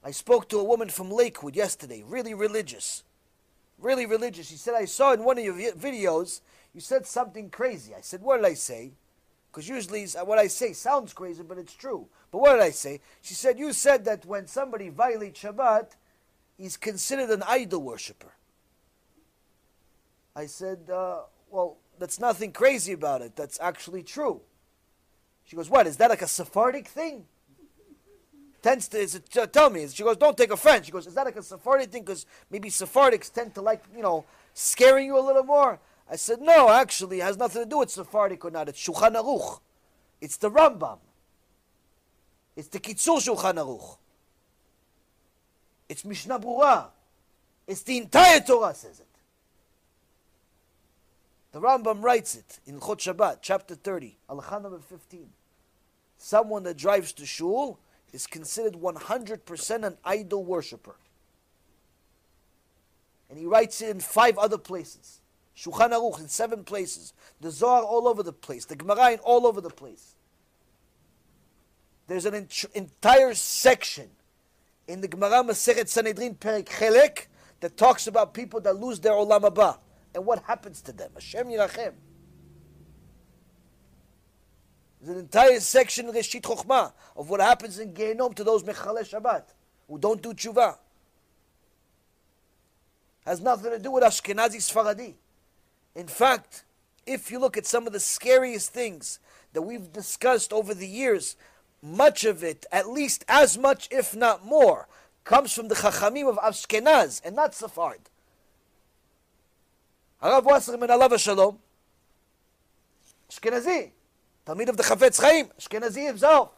I spoke to a woman from Lakewood yesterday, really religious. Really religious. She said, I saw in one of your videos, you said something crazy. I said, what did I say? Because usually what I say sounds crazy, but it's true. But what did I say? She said, you said that when somebody violates Shabbat, he's considered an idol worshiper. I said, well, that's nothing crazy about it. That's actually true. She goes, what, is that like a Sephardic thing? Tell me. She goes, don't take offense. She goes, is that like a Sephardic thing? Because maybe Sephardics tend to like, scaring you a little more. I said, no, actually, it has nothing to do with Sephardic or not. It's Shulchan Aruch. It's the Rambam. It's the Kitzur Shulchan Aruch. It's Mishnah Berurah. It's the entire Torah says it. The Rambam writes it in Chot Shabbat, chapter 30, Halacha number 15. Someone that drives to shul is considered 100% an idol worshiper. And he writes it in 5 other places. Shulchan Aruch in 7 places. The Zohar all over the place. The Gemara in all over the place. There's an entire section in the Gemara Masechet Sanhedrin Perek Chelek that talks about people that lose their Olam Haba and what happens to them. Hashem Yirachem. There's an entire section in Reshit Chochmah of what happens in Gehenom to those Mechalei Shabbat who don't do tshuva. Has nothing to do with Ashkenazi Sfaradi. In fact, if you look at some of the scariest things that we've discussed over the years, much of it, at least as much, if not more, comes from the Chachamim of Ashkenaz and not Sephard. Harav Wasserman Alav Shalom, Ashkenazi, Talmid of the Chafetz Chaim, Ashkenazi himself.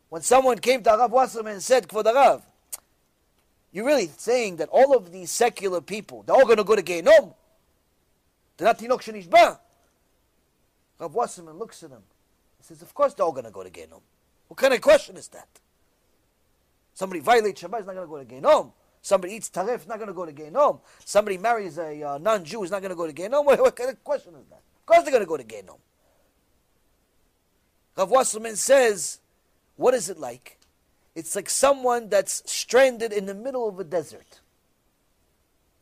When someone came to Harav Wasserman and said, Kvod Harav, you're really saying that all of these secular people, they're all going to go to Gehenom? They're not Tinok Shenishba? Rav Wasserman looks at him and says, of course they're all going to go to Gehenom. What kind of question is that? Somebody violates Shabbat is not going to go to Gehenom. Somebody eats taref is not going to go to Gehenom. Somebody marries a non-Jew is not going to go to Gehenom. What kind of question is that? Of course they're going to go to Gehenom. Rav Wasserman says, what is it like? It's like someone that's stranded in the middle of a desert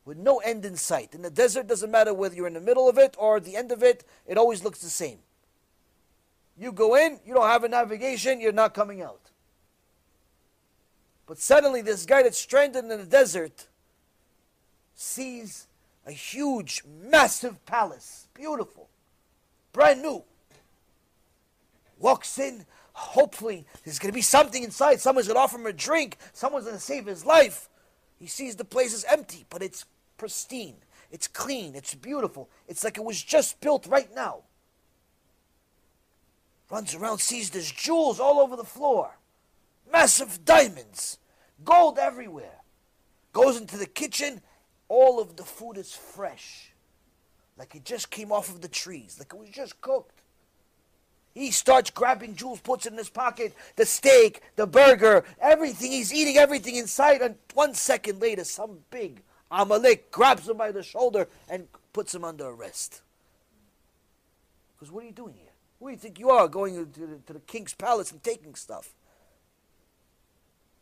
with no end in sight. In the desert, doesn't matter whether you're in the middle of it or the end of it, it always looks the same. You go in, you don't have a navigation, you're not coming out. But suddenly this guy that's stranded in the desert sees a huge, massive palace, beautiful, brand new. Walks in, hopefully there's going to be something inside, someone's going to offer him a drink, someone's going to save his life. He sees the place is empty, but it's pristine, it's clean, it's beautiful. It's like it was just built right now. Runs around, sees there's jewels all over the floor. Massive diamonds. Gold everywhere. Goes into the kitchen, all of the food is fresh. Like it just came off of the trees, like it was just cooked. He starts grabbing jewels, puts it in his pocket, the steak, the burger, everything. He's eating everything inside, and 1 second later, some big Amalek grabs him by the shoulder and puts him under arrest. Because what are you doing here? Who do you think you are, going to the king's palace and taking stuff?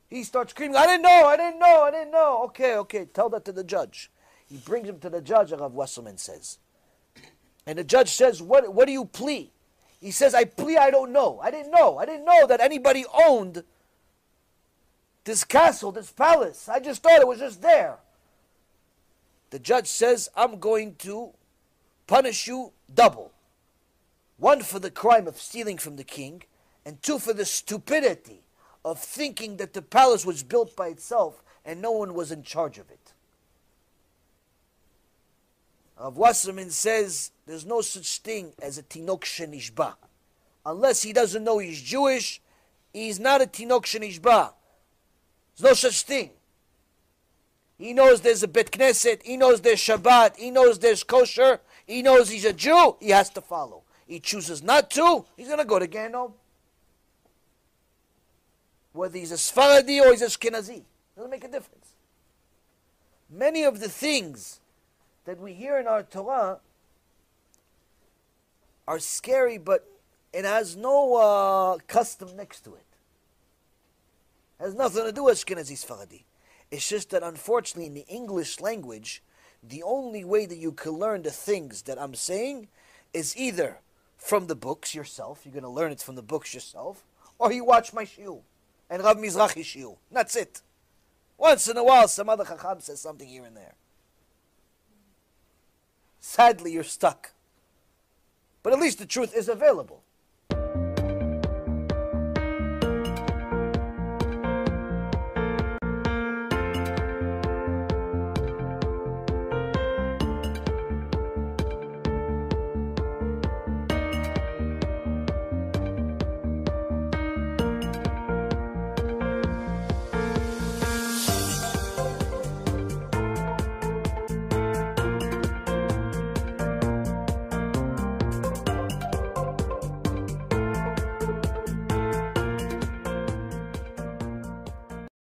He starts screaming, I didn't know. Okay, tell that to the judge. He brings him to the judge, Rav Wasserman says. And the judge says, what do you plea? He says, I plea I don't know. I didn't know that anybody owned this castle, this palace. I just thought it was just there. The judge says, I'm going to punish you double. 1 for the crime of stealing from the king, and 2 for the stupidity of thinking that the palace was built by itself and no one was in charge of it. Rav Wasserman says there's no such thing as a Tinok Shenishba. Unless he doesn't know he's Jewish, he's not a Tinok Shenishba. There's no such thing. He knows there's a Bet Knesset, he knows there's Shabbat, he knows there's kosher, he knows he's a Jew, he has to follow. He chooses not to, he's going to go to Gehenom. Whether he's a Sfaradi or he's a Ashkenazi, doesn't make a difference. Many of the things that we hear in our Torah are scary, but it has no custom next to it. Has nothing to do with Ashkenazi Sfaradi. It's just that unfortunately in the English language, the only way that you can learn the things that I'm saying is either from the books yourself, you're going to learn it from the books yourself, or you watch my shiur, and Rav Mizrahi shiur. That's it. Once in a while, some other chacham says something here and there. Sadly, you're stuck. But at least the truth is available.